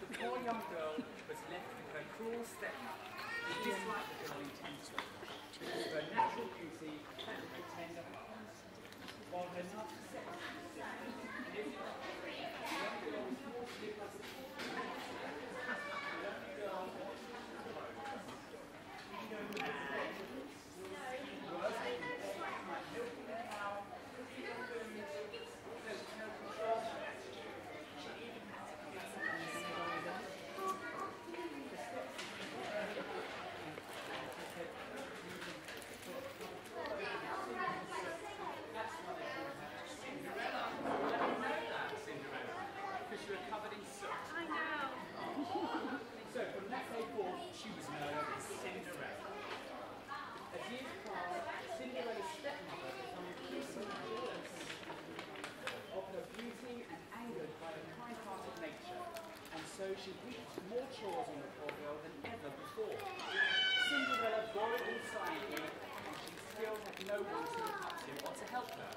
the poor young girl was left with her cruel stepmother, who disliked the girl intensely because of her natural beauty and her tender heart, while her narcissistic sister lived the young girl was forced to live as a So from that day forth, she was known as Cinderella. As years passed, Cinderella's stepmother became increasingly jealous of her beauty and angered by her kind-hearted nature, and so she heaped more chores on the poor girl than ever before. Cinderella boiled inside her, and she still had no one to look up to or to help her.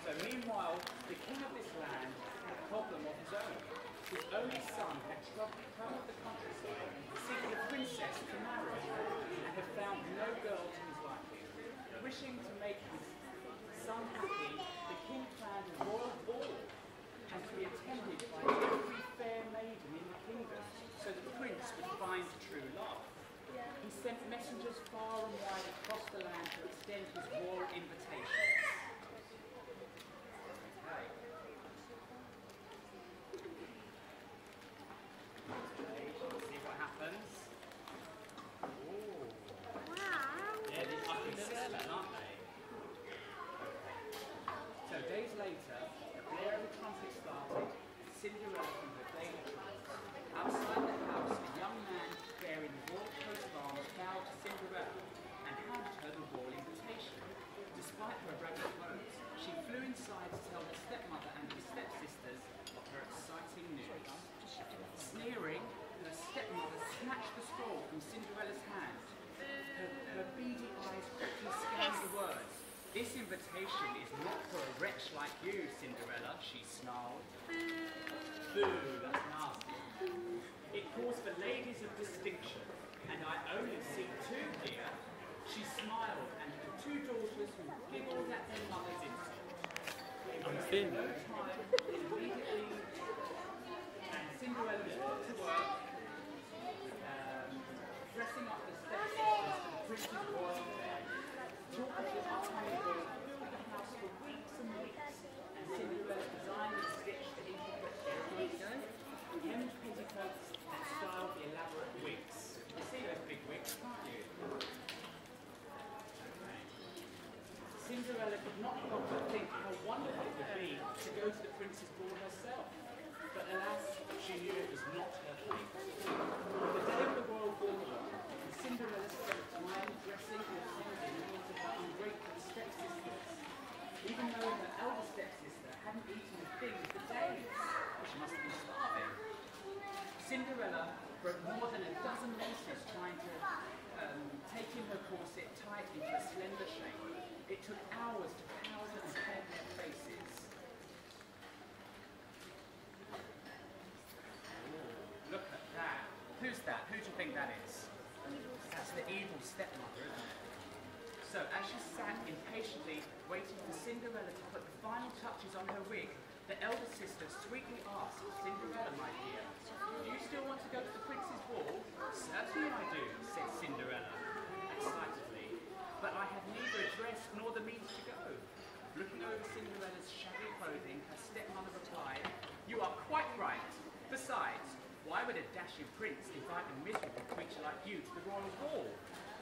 So meanwhile, the king of this land had a problem of his own. His only son had travelled the countryside seeking a princess to marry and had found no girl to his liking. Wishing to make his son happy, the king planned a royal ball and to be attended by every fair maiden in the kingdom so that the prince would find true love. He sent messengers far and wide across the land to extend his royal invitations. See what happens. Ooh. Wow. Yeah, they're up in Cinderella, aren't they? So days later, the blare of the trumpet started, Cinderella from her daily chores. Outside the house, a young man bearing the royal coat of arms bowed to Cinderella and handed her the royal invitation. Despite her ragged clothes, she flew inside to tell her stepmother and her stepsisters of her exciting news. Sneering, her stepmother snatched the scroll from Cinderella's hand. Her beady eyes quickly scanned the words. "This invitation is not for a wretch like you, Cinderella," she snarled. Boo, that's nasty. "It calls for ladies of distinction, and I only see two here." She smiled, and her two daughters who giggled at their mother's insult. In no time, immediately, and Cinderella was put to work, dressing up the stepsisters for the prince's royal bed. Talkative upcoming girls filled the house for weeks and weeks, and Cinderella designed and stitched the intricate earrings, hemmed petticoats, and styled the elaborate wigs. You see those big wigs, can't you? Cinderella could not help but think how wonderful it would be to go to the prince's ball herself. But alas, she knew it was not her fate. The day of the royal ball arrived, Cinderella spent time dressing and singing meals of her ungrateful stepsisters, even though her elder stepsister hadn't eaten a thing for days. She must have been starving. Cinderella broke more than a dozen laces trying to take in her corset tight into a slender shape. It took hours to powder and paint their faces. Ooh, look at that. Who's that? Who do you think that is? That's the evil stepmother, isn't it? So as she sat impatiently waiting for Cinderella to put the final touches on her wig, the elder sister sweetly asked, "Cinderella, my dear, do you still want to go to the prince's ball?" "Certainly I do," said Cinderella excitedly, "but I have neither a dress nor the means to go." Looking over Cinderella's shabby clothing, her stepmother replied, "You are quite right. Besides, why would a dashing prince invite a miserable creature like you to the royal ball?"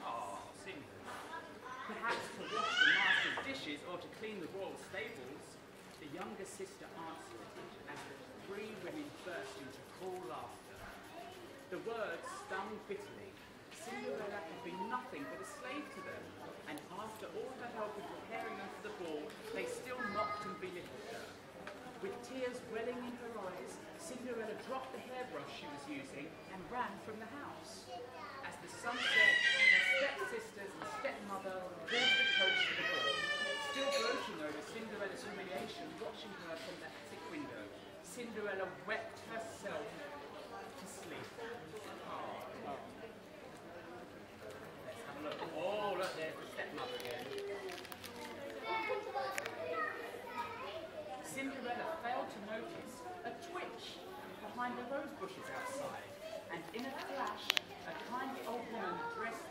"Oh, Cinderella. Perhaps to wash the master's dishes or to clean the royal stables," the younger sister answered, as the three women burst into cruel laughter. The words stung bitterly. Cinderella had been nothing but a slave to them, and after all her help in preparing them for the ball, they still mocked and belittled her. With tears welling in her eyes, Cinderella dropped the hairbrush she was using and ran from the house. As the sun set, her stepsisters and stepmother pulled the coach to the ball. Still gloating over Cinderella's humiliation watching her from that attic window. Cinderella wept herself to sleep. Oh. Let's have a look. Oh, look, there's the stepmother again. Cinderella failed to notice a twitch behind the rose bushes outside, and in a flash, a kindly old woman dressed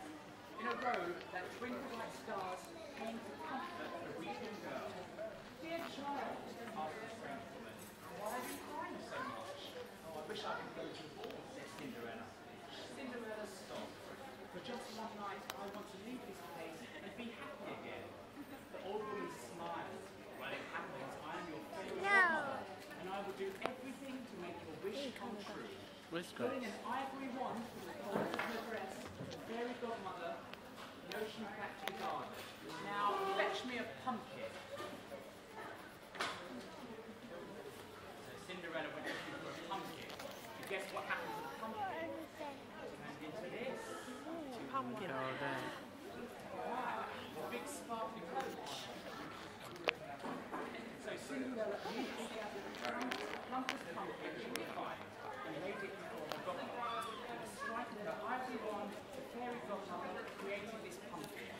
in a robe that twinkled like stars came to comfort the weeping girl. "Dear child," asked the strange woman, "why are you crying so much?" "Oh, I wish I could go to the ball," said Cinderella. Cinderella stopped. "For just one night, I want to leave this place and be happy again." The old woman smiled. "Well, it happens. I am your fairy godmother, and I will do everything to make your wish come true." Putting an ivory wand from the folds of her dress, the fairy godmother motioned back to the garden. "Now, fetch me a pumpkin." So Cinderella went looking for a pumpkin. And guess what happened to the pumpkin? It turned into this. Pumpkin. Wow, a big sparkling coach. So Cinderella immediately gathered the plumpest pumpkin she could find and laid it before her godmother. With a strike of her ivory wand, the fairy godmother created this pumpkin.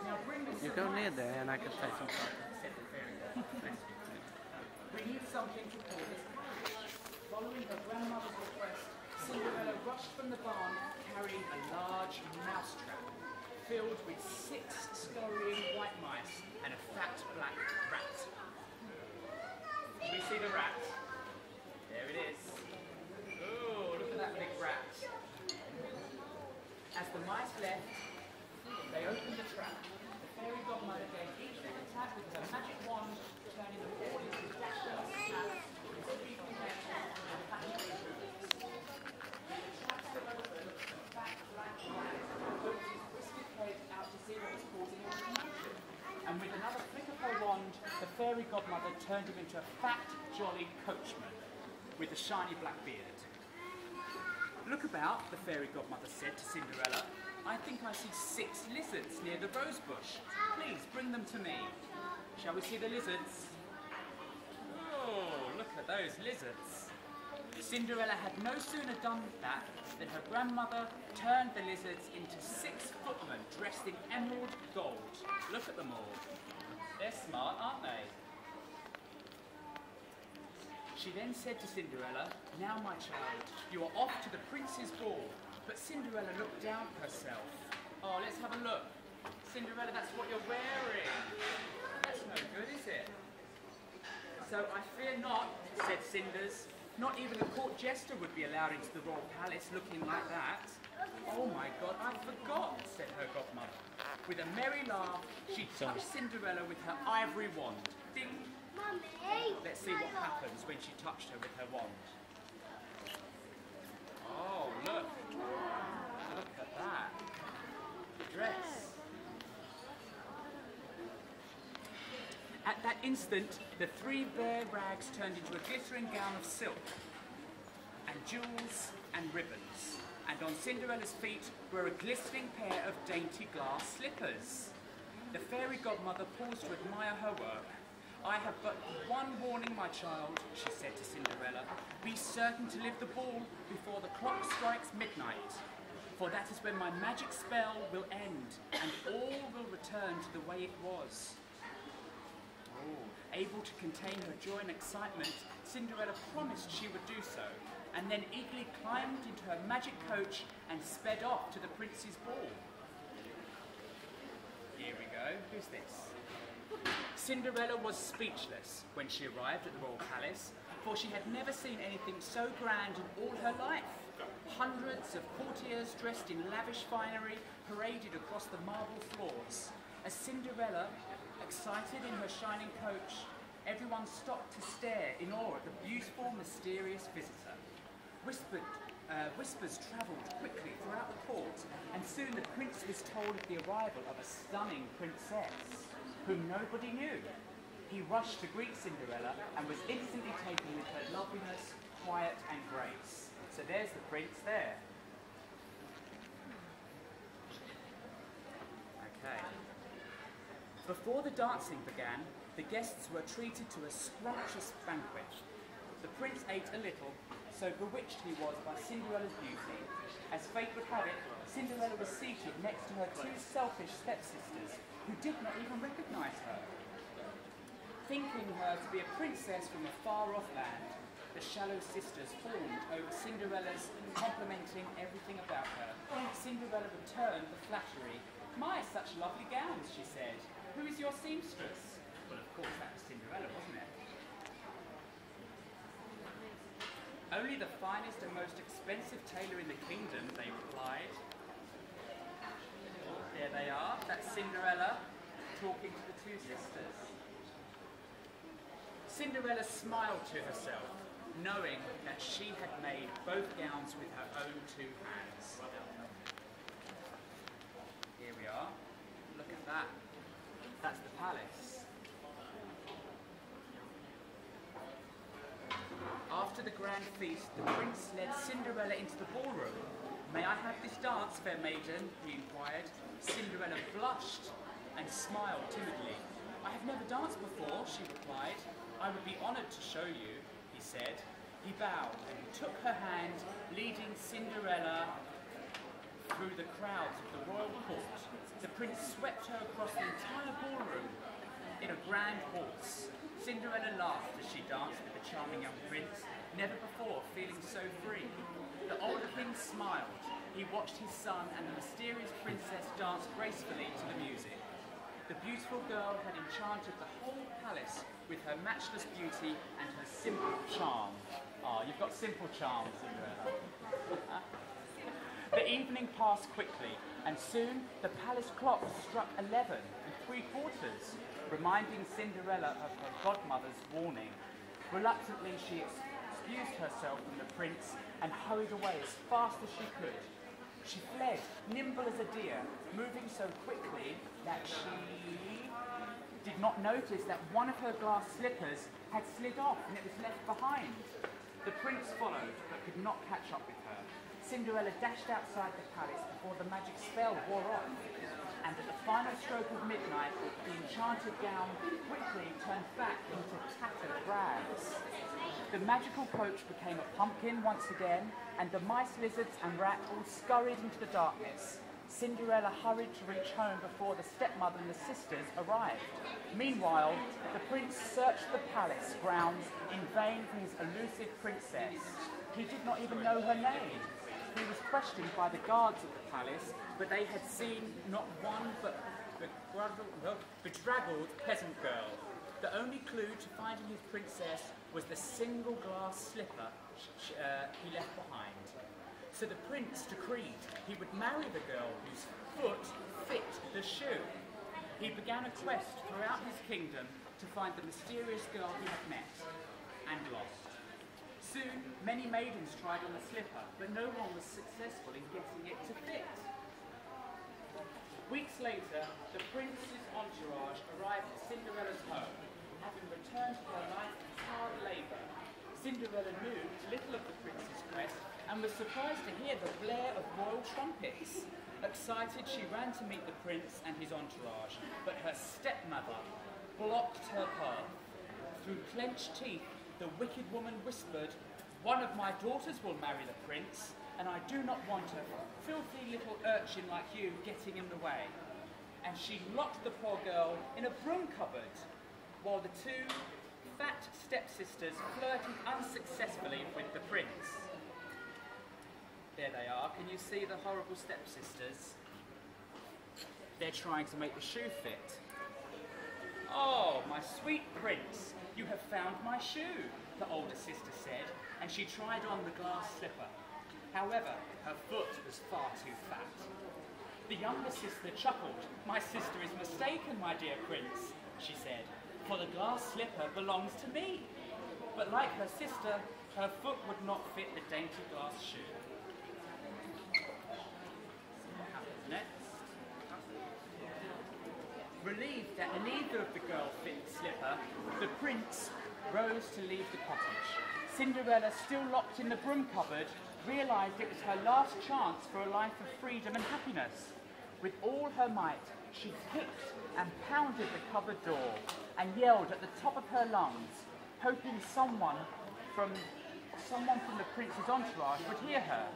"Now bring this You go near there and I can say something. said the fairy godmother. "We need something to pull this carriage." Following her grandmother's request, Cinderella rushed from the barn carrying a large mousetrap filled with 6 scurrying white mice and a fat black rat. Can we see the rat? There it is. Oh, look at that big rat. As the mice left, they opened the trap. The fairy godmother gave each little tap with her magic wand, turning them all into dashing snaps and squeaking nets and patching ribbons. When the trap stood open, the fat black rat poked his twisted head out to see what was causing all the commotion. And with another flick of her wand, the fairy godmother turned him into a fat, jolly coachman with a shiny black beard. "Look about," the fairy godmother said to Cinderella. "I think I see 6 lizards near the rose bush. Please bring them to me." Shall we see the lizards? Oh, look at those lizards. Cinderella had no sooner done that than her grandmother turned the lizards into 6 footmen dressed in emerald gold. Look at them all. They're smart, aren't they? She then said to Cinderella, "Now, my child, you are off to the prince's ball." But Cinderella looked down at herself. "Oh, let's have a look. Cinderella, that's what you're wearing. That's no good, is it?" "So I fear not," said Cinders. "Not even a court jester would be allowed into the royal palace looking like that." "Oh my God, I forgot," said her godmother. With a merry laugh, she touched Cinderella with her ivory wand. Ding! Mummy, Let's see what happens when she touched her with her wand. Oh, look. Look at that. The dress. At that instant, the 3 bare rags turned into a glittering gown of silk, and jewels and ribbons. And on Cinderella's feet were a glistening pair of dainty glass slippers. The fairy godmother paused to admire her work. "I have but one warning, my child," she said to Cinderella. "Be certain to leave the ball before the clock strikes midnight, for that is when my magic spell will end, and all will return to the way it was." Oh. Able to contain her joy and excitement, Cinderella promised she would do so, and then eagerly climbed into her magic coach and sped off to the prince's ball. Here we go. Who's this? Cinderella was speechless when she arrived at the royal palace, for she had never seen anything so grand in all her life. Hundreds of courtiers dressed in lavish finery paraded across the marble floors. As Cinderella, excited in her shining coach, everyone stopped to stare in awe at the beautiful, mysterious visitor. Whispers travelled quickly throughout the court, and soon the prince was told of the arrival of a stunning princess whom nobody knew. He rushed to greet Cinderella and was instantly taken with her loveliness, quiet and grace. So there's the prince there. Okay. Before the dancing began, the guests were treated to a scrumptious banquet. The prince ate a little, so bewitched he was by Cinderella's beauty. As fate would have it, Cinderella was seated next to her two selfish stepsisters, who did not even recognise her. Thinking her to be a princess from a far-off land, the shallow sisters fawned over Cinderella's, complimenting everything about her. Cinderella returned the flattery. "My, such lovely gowns," she said. "Who is your seamstress?" Well, of course, that was Cinderella, wasn't it? "Only the finest and most expensive tailor in the kingdom," they replied. There they are, that's Cinderella talking to the two sisters. Cinderella smiled to herself, knowing that she had made both gowns with her own two hands. Here we are. Look at that. That's the palace. After the grand feast, the prince led Cinderella into the ballroom. "May I have this dance, fair maiden?" he inquired. Cinderella blushed and smiled timidly. "I have never danced before," she replied. "I would be honoured to show you," he said. He bowed and took her hand, leading Cinderella through the crowds of the royal court. The prince swept her across the entire ballroom in a grand waltz. Cinderella laughed as she danced with the charming young prince, never before feeling so free. The older king smiled. He watched his son and the mysterious princess dance gracefully to the music. The beautiful girl had enchanted the whole palace with her matchless beauty and her simple charm. Ah, you've got simple charm, Cinderella. The evening passed quickly, and soon the palace clock struck 11:75, reminding Cinderella of her godmother's warning. Reluctantly, she excused herself from the prince and hurried away as fast as she could. She fled, nimble as a deer, moving so quickly that she did not notice that one of her glass slippers had slid off and it was left behind. The prince followed, but could not catch up with her. Cinderella dashed outside the palace before the magic spell wore off, and at the final stroke of midnight, the enchanted gown quickly turned back into tattered rags. The magical coach became a pumpkin once again, and the mice, lizards and rats all scurried into the darkness. Cinderella hurried to reach home before the stepmother and the sisters arrived. Meanwhile, the prince searched the palace grounds in vain for his elusive princess. He did not even know her name. He was questioned by the guards of the palace, but they had seen not one but bedraggled peasant girl. The only clue to finding his princess was the single glass slipper he left behind. So the prince decreed he would marry the girl whose foot fit the shoe. He began a quest throughout his kingdom to find the mysterious girl he had met and lost. Soon, many maidens tried on the slipper, but no one was successful in getting it to fit. Weeks later, the prince's entourage arrived at Cinderella's home, having returned to her life of hard labour. Cinderella knew little of the prince's quest and was surprised to hear the blare of royal trumpets. Excited, she ran to meet the prince and his entourage, but her stepmother blocked her path. Through clenched teeth, the wicked woman whispered, "One of my daughters will marry the prince, and I do not want a filthy little urchin like you getting in the way." And she locked the poor girl in a broom cupboard, while the two fat stepsisters flirted unsuccessfully with the prince. There they are. Can you see the horrible stepsisters? They're trying to make the shoe fit. "Oh, my sweet prince, you have found my shoe," the older sister said, and she tried on the glass slipper. However, her foot was far too fat. The younger sister chuckled. "My sister is mistaken, my dear prince," she said, "for the glass slipper belongs to me." But like her sister, her foot would not fit the dainty glass shoe. What happens next? Relieved that neither of the girls fit the slipper, the prince rose to leave the cottage. Cinderella, still locked in the broom cupboard, realised it was her last chance for a life of freedom and happiness. With all her might, she kicked and pounded the cupboard door and yelled at the top of her lungs, hoping someone from the prince's entourage would hear her.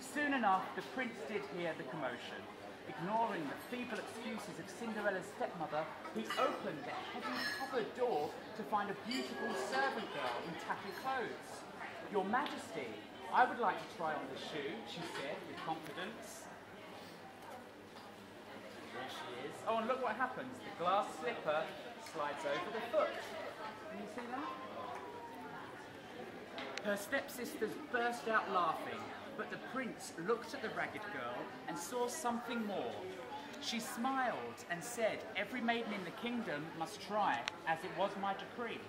Soon enough, the prince did hear the commotion. Ignoring the feeble excuses of Cinderella's stepmother, he opened the heavy cupboard door to find a beautiful servant girl in tattered clothes. "Your Majesty, I would like to try on the shoe," she said with confidence. There she is. Oh, and look what happens. The glass slipper slides over the foot. Can you see that? Her stepsisters burst out laughing, but the prince looked at the ragged girl and saw something more. She smiled and said, "Every maiden in the kingdom must try, as it was my decree."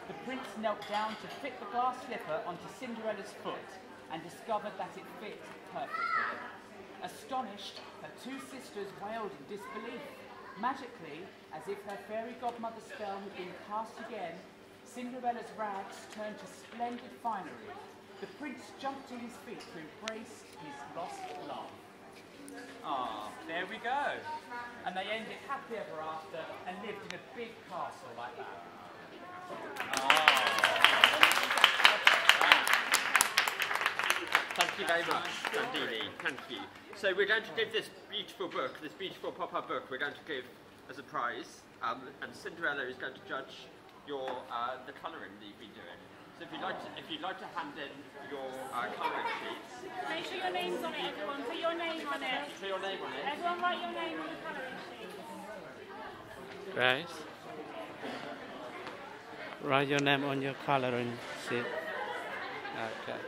The prince knelt down to fit the glass slipper onto Cinderella's foot and discovered that it fit perfectly. Astonished, her two sisters wailed in disbelief. Magically, as if her fairy godmother's spell had been cast again, Cinderella's rags turned to splendid finery. The prince jumped to his feet to embrace his lost love. Ah, there we go. And they ended happy ever after and lived in a big castle like that. Thank you very much, Dandini. Thank you. So we're going to give this beautiful book, this beautiful pop-up book, we're going to give as a prize, and Cinderella is going to judge your the colouring that you've been doing. So if you'd like to hand in your colouring sheets. Make sure your name's on it, everyone. Put your name on it. Put your name on it. Everyone write your name on the colouring sheet. Guys, write your name on your coloring sheet. Okay.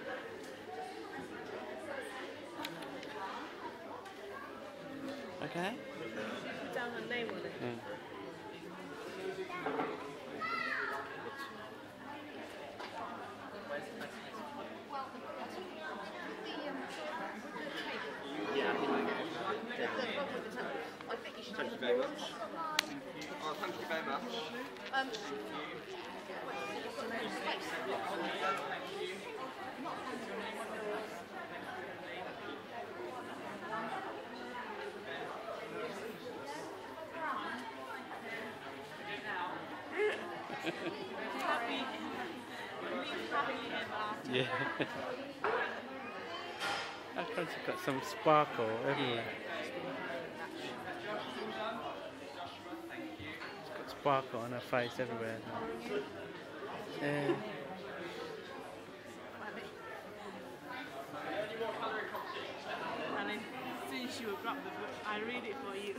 Okay? Put down her name on it. Yeah. Thank you very much. Oh, thank you very much. Yeah. I think it's got some sparkle everywhere. It's got sparkle on her face everywhere now. Yeah. And then, since you were grabbed the book, I read it for you.